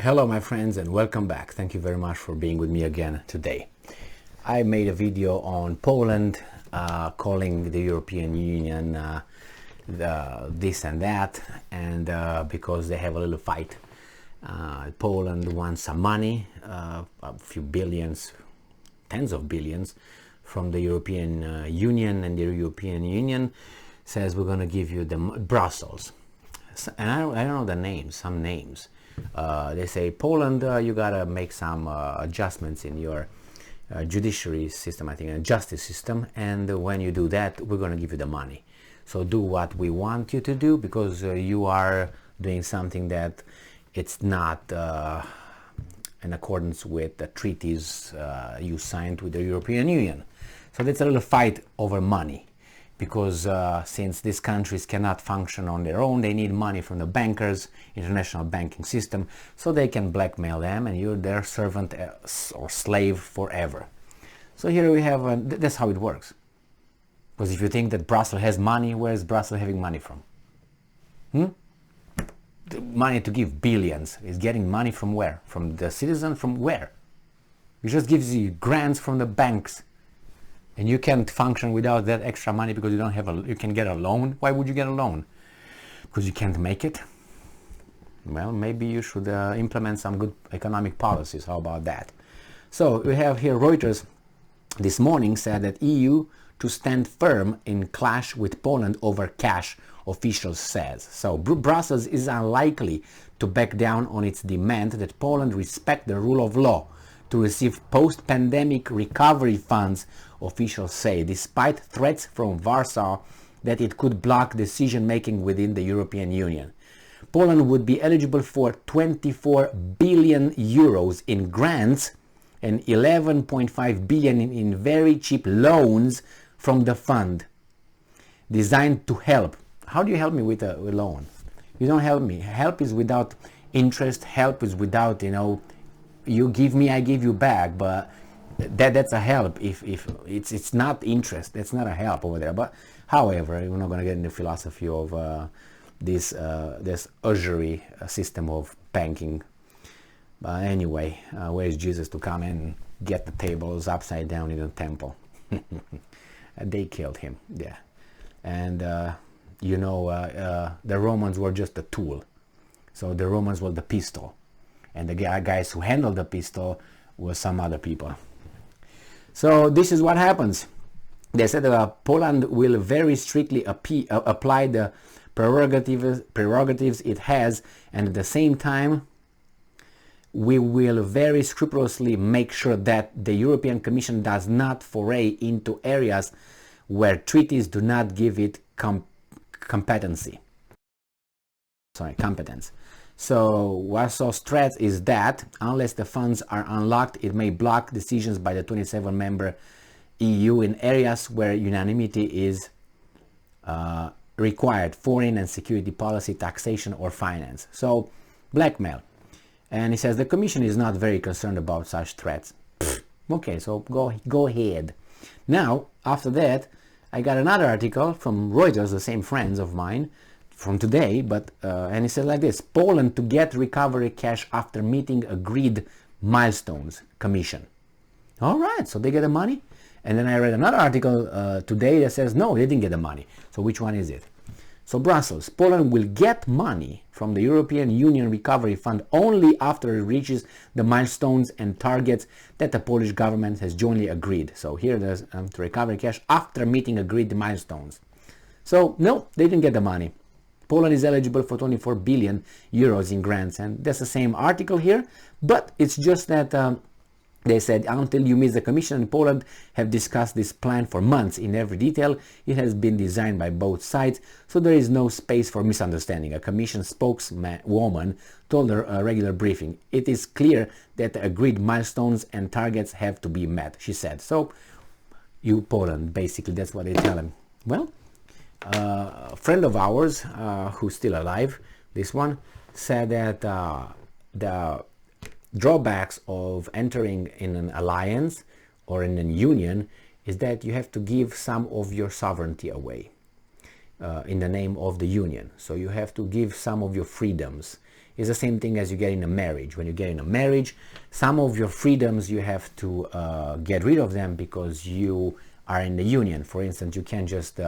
Hello my friends and welcome back. Thank you very much for being with me again today. I made a video on Poland calling the European Union this and that, and because they have a little fight. Poland wants some money, a few billions, tens of billions from the European Union, and the European Union says we're going to give you the Brussels. And I don't know the names, some names. They say, Poland, you gotta make some adjustments in your judiciary system, I think, and justice system, and when you do that, we're gonna give you the money. So do what we want you to do, because you are doing something that it's not in accordance with the treaties you signed with the European Union. So that's a little fight over money. Because since these countries cannot function on their own, they need money from the bankers, international banking system, so they can blackmail them and you're their servant or slave forever. So here we have, that's how it works. Because if you think that Brussels has money, where is Brussels having money from? The money to give billions is getting money from where? From the citizen, from where? It just gives you grants from the banks. And you can't function without that extra money because you don't have you can get a loan. Why would you get a loan? Because you can't make it? Well, maybe you should implement some good economic policies. How about that? So we have here Reuters this morning said that EU to stand firm in clash with Poland over cash, officials says. So Brussels is unlikely to back down on its demand that Poland respect the rule of law to receive post-pandemic recovery funds, officials say, despite threats from Warsaw that it could block decision-making within the European Union. Poland would be eligible for 24 billion euros in grants and 11.5 billion in very cheap loans from the fund, designed to help. How do you help me with a loan? You don't help me. Help is without interest. Help is without, you give me, I give you back, but that's a help. If it's not interest, that's not a help over there. But however, we're not going to get into philosophy of this usury system of banking. But anyway, where is Jesus to come and get the tables upside down in the temple? They killed him, yeah. And the Romans were just a tool. So the Romans were the pistol. And the guys who handled the pistol were some other people. So this is what happens. They said that Poland will very strictly apply the prerogatives it has, and at the same time we will very scrupulously make sure that the European Commission does not foray into areas where treaties do not give it competence. So Warsaw's threat is that unless the funds are unlocked, it may block decisions by the 27-member EU in areas where unanimity is required: foreign and security policy, taxation, or finance. So blackmail. And he says the Commission is not very concerned about such threats. Okay, so go ahead. Now, after that, I got another article from Reuters, the same friends of mine, from today, but and it says like this: Poland to get recovery cash after meeting agreed milestones, Commission. All right, so they get the money. And then I read another article today that says no, they didn't get the money. So which one is it? So Brussels: Poland will get money from the European Union Recovery Fund only after it reaches the milestones and targets that the Polish government has jointly agreed. So here there's to recover cash after meeting agreed milestones. So no, they didn't get the money. Poland is eligible for 24 billion euros in grants, and that's the same article here, but it's just that they said until you meet the Commission and Poland have discussed this plan for months in every detail. It has been designed by both sides, so there is no space for misunderstanding. A Commission spokeswoman told a regular briefing, "It is clear that the agreed milestones and targets have to be met," she said. So you Poland, basically that's what they tell him. Well, a friend of ours who's still alive, this one, said that the drawbacks of entering in an alliance or in a union is that you have to give some of your sovereignty away. in the name of the union. So you have to give some of your freedoms. It's the same thing as you get in a marriage. When you get in a marriage, some of your freedoms you have to get rid of them because you are in the union. For instance, you can't just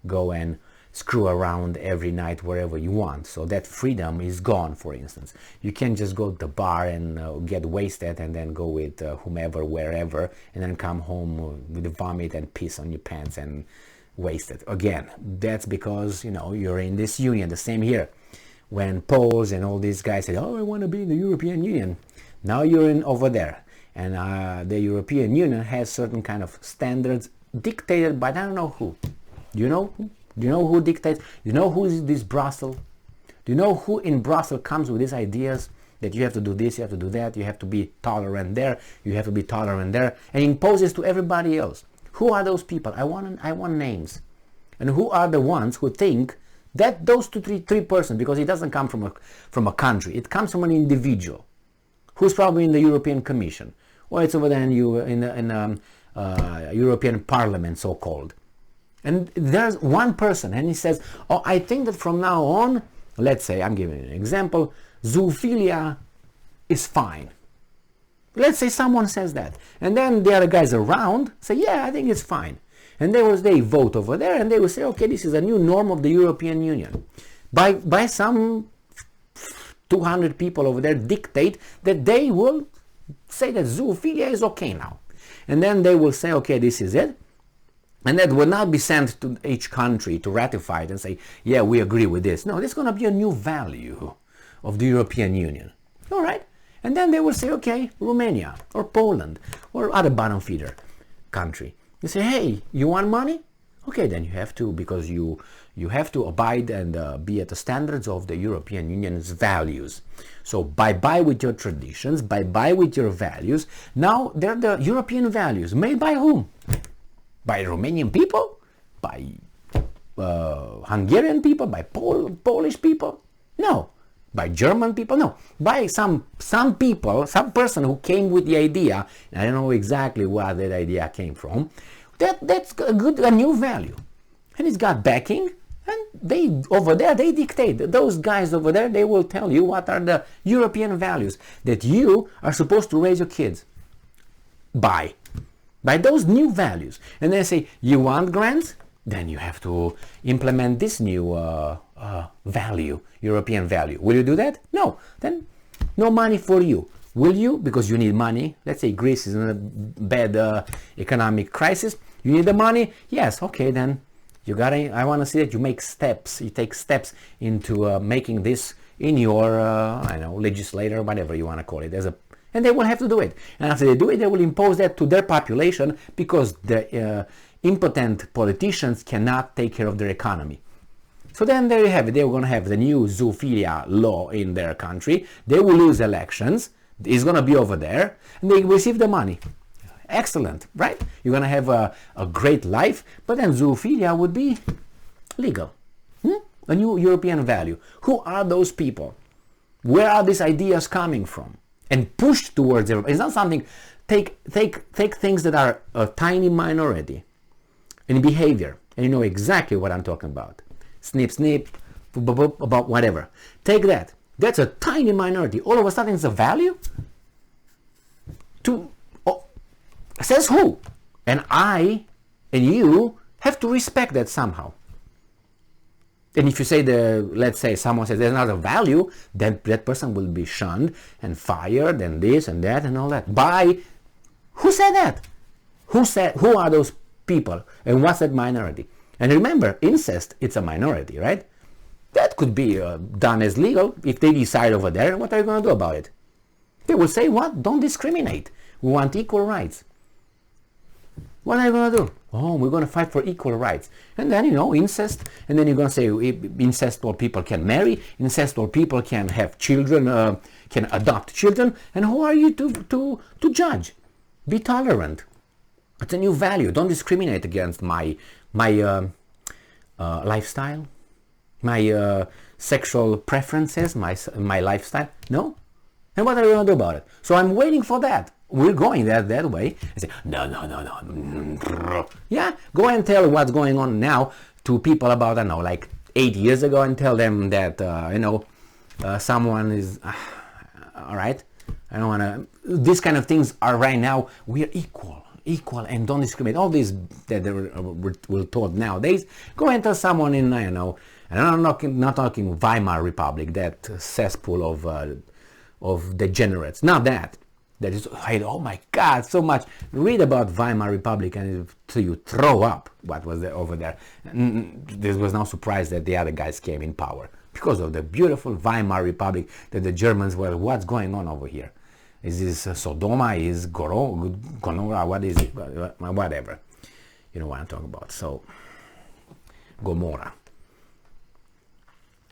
go and screw around every night wherever you want. So that freedom is gone, for instance. You can't just go to the bar and get wasted and then go with whomever, wherever, and then come home with vomit and piss on your pants and wasted. Again, that's because, you know, you're in this union. The same here. When Poles and all these guys said, oh, I want to be in the European Union. Now you're in over there. And the European Union has certain kind of standards dictated by I don't know who. Do you know who? Do you know who dictates? Do you know who is this Brussels? Do you know who in Brussels comes with these ideas that you have to do this, you have to do that, you have to be tolerant there, you have to be tolerant there, and imposes to everybody else? Who are those people? I want names. And who are the ones who think that those three persons, because it doesn't come from a country, it comes from an individual who's probably in the European Commission, or it's over there in European Parliament, so-called. And there's one person, and he says, oh, I think that from now on, let's say, I'm giving an example, zoophilia is fine. Let's say someone says that. And then the other guys around say, yeah, I think it's fine. And they vote over there, and they will say, okay, this is a new norm of the European Union. By some 200 people over there dictate that they will say that zoophilia is okay now. And then they will say, okay, this is it. And that will not be sent to each country to ratify it and say, yeah, we agree with this. No, this is going to be a new value of the European Union. All right. And then they will say, okay, Romania or Poland or other bottom feeder country. You say, hey, you want money? Okay, then you have to, because you have to abide and be at the standards of the European Union's values. So bye-bye with your traditions, bye-bye with your values. Now they're the European values. Made by whom? By Romanian people? By Hungarian people? By Polish people? No. By German people? No. By some people, some person who came with the idea, and I don't know exactly where that idea came from, that's a new value. And it's got backing, and they over there, they dictate. Those guys over there, they will tell you what are the European values that you are supposed to raise your kids by those new values. And they say, you want grants? Then you have to implement this new value, European value. Will you do that? No. Then no money for you. Will you? Because you need money. Let's say Greece is in a bad economic crisis. You need the money? Yes. Okay, then I want to see that you make steps. You take steps into making this in your, I don't know, legislator, whatever you want to call it. And they will have to do it. And after they do it, they will impose that to their population because the impotent politicians cannot take care of their economy. So then there you have it. They're going to have the new zoophilia law in their country. They will lose elections. It's going to be over there. And they receive the money. Excellent, right? You're going to have a great life. But then zoophilia would be legal. A new European value. Who are those people? Where are these ideas coming from? And pushed towards everybody. It's not something, take things that are a tiny minority in behavior, and you know exactly what I'm talking about. Snip, snip, about whatever. Take that. That's a tiny minority. All of a sudden it's a value? Says who? And I and you have to respect that somehow. And if you say let's say someone says there's not a value, then that person will be shunned and fired and this and that and all that. Who said that? Who are those people? And what's that minority? And remember, incest, it's a minority, right? That could be done as legal if they decide over there. What are you going to do about it? They will say, what? Don't discriminate. We want equal rights. What are you going to do? Oh, we're going to fight for equal rights. And then, incest. And then you're going to say incestual people can marry. Incestual people can have children, can adopt children. And who are you to judge? Be tolerant. It's a new value. Don't discriminate against my lifestyle, my sexual preferences, my lifestyle. No? And what are you going to do about it? So I'm waiting for that. We're going that way. I say, no. Yeah, go and tell what's going on now to people about, I don't know, like 8 years ago, and tell them that, someone is, all right, I don't want to, these kind of things are right now, we are equal, and don't discriminate. All these that we're taught nowadays, go and tell someone in, I don't know, and I'm not talking Weimar Republic, that cesspool of degenerates, not that. That is, oh my God, so much. Read about Weimar Republic and so you throw up what was there over there. This was no surprise that the other guys came in power because of the beautiful Weimar Republic that the Germans were, what's going on over here? Is this Sodoma? Is Gomorrah? What is it? Whatever. You know what I'm talking about. So, Gomorrah.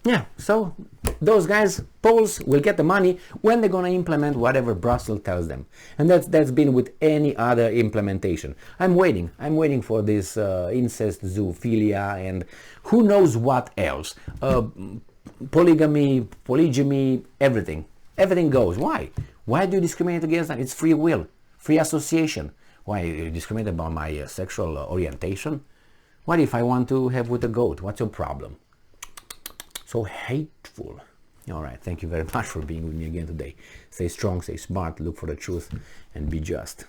Yeah, so those guys, Poles, will get the money when they're going to implement whatever Brussels tells them. And that's been with any other implementation. I'm waiting for this incest, zoophilia, and who knows what else. Polygamy, everything. Everything goes. Why? Why do you discriminate against them? It's free will, free association. Why, you discriminate about my sexual orientation? What if I want to have with a goat? What's your problem? So hateful. All right, thank you very much for being with me again today. Stay strong, stay smart, look for the truth, and be just.